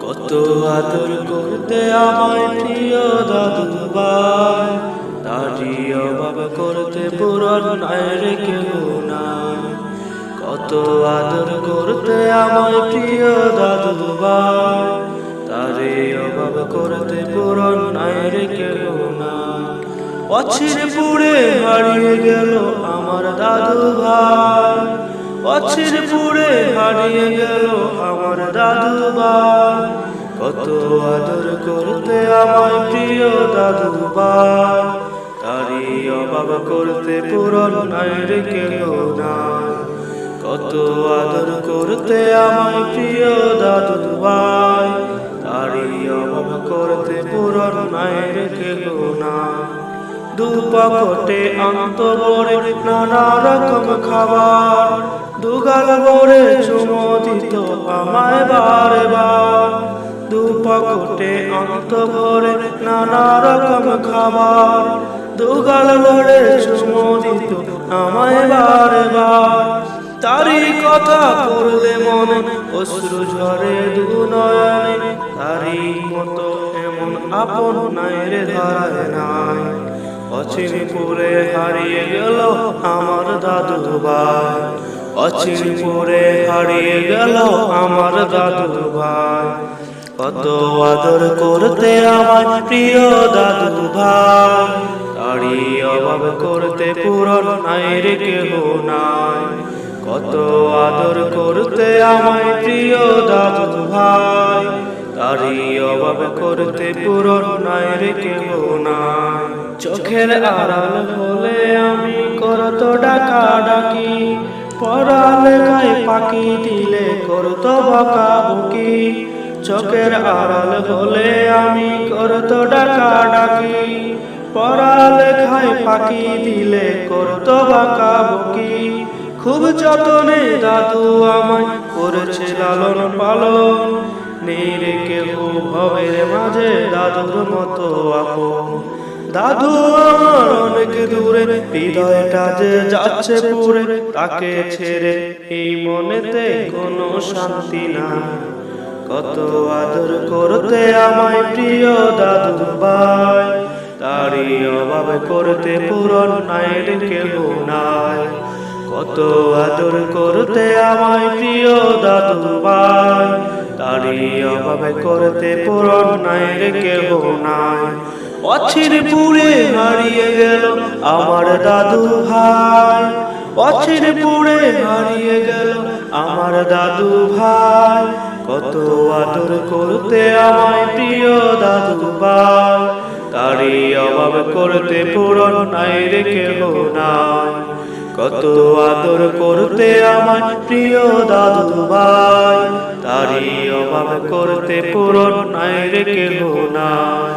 কত আদর করতে আমায় প্রিয় দাদু ভাই, তারই অভাব করতে পূরণ নাই রে কেহ নাই। কত আদর করতে আমায় প্রিয় দাদু ভাই, তারই অভাব করতে পূরণ নাই রে কেহ নাই। অচিরে পুড়ে হারিয়ে গেল আমার দাদু ভাই, অচিরে পুড়ে হারিয়ে গেল আমার দাদু ভাই। কত আদর করতে আমায় প্রিয় দাদু ভাই, তারই অভাব করতে পূরণ নাই রে কেহ নাই। কত আদর করতে আমায় প্রিয় দাদু ভাই, তারই অভাব করতে পূরণ নাই রে কেহ নাই। দুপকটে আনত ভরে নানা রকম খাবার, দুগাল ভরে চুমো দিত আমায় বারে বার। দুপকটে আনত ভরে নানা রকম খাবার, দুগাল ভরে চুমো দিত আমায় বারে বার। তারই কথা পড়লে মনে অশ্রু ঝরে দু নয়নে, তারই মতো এমন আপন নাই রে ধরায় নাই। অচিরে পুড়ে হারিয়ে গেল আমার দাদু ভাই, অচিরে পুড়ে হারিয়ে গেল আমার দাদু ভাই। কত আদর করতে আমার প্রিয় দাদু ভাই, তারই অভাব করতে পূরণ নাই রে কেহ নাই। কত আদর করতে আমায় প্রিয় দাদু ভাই, তারই অভাব করতে পূরণ নাই রে কেহ নাই। চোখের আড়াল হলে আমি করত ডাকা ডাকি, পড়ালেখায় ফাঁকি দিলে করত বকাবকি। চোখের আড়াল হলে আমি করত ডাকা ডাকি, পড়ালেখায় ফাঁকি দিলে করত বকাবকি। খুব যতনে দাদু আমায় করেছে লালন পালন, নেই রে কেহ ভবের মাঝে দাদুর মতো আপন। দাদু আমার অনেক দূরে, হৃদয়টা যে যাচ্ছে পুরে, তাকে ছেড়ে এই মনেতে কোনো শান্তি নাই। কত আদর করতে আমায় প্রিয় দাদু ভাই, তারই অভাব করতে পূরণ নাই রে কেহ নাই। কত আদর করতে আমায় প্রিয় দাদু ভাই, তারই অভাব করতে পূরণ নাই রে কেহ নাই। অচিরে পুড়ে হারিয়ে গেল আমার দাদু ভাই, অচিরে পুড়ে হারিয়ে গেল আমার দাদু ভাই। কত আদর করতে আমায় প্রিয় দাদু ভাই, তারই অভাব করতে পূরণ নাই রে কেহ নাই। কত আদর করতে আমায় প্রিয় দাদু ভাই, তারই অভাব করতে পূরণ নাই রে কেহ নাই।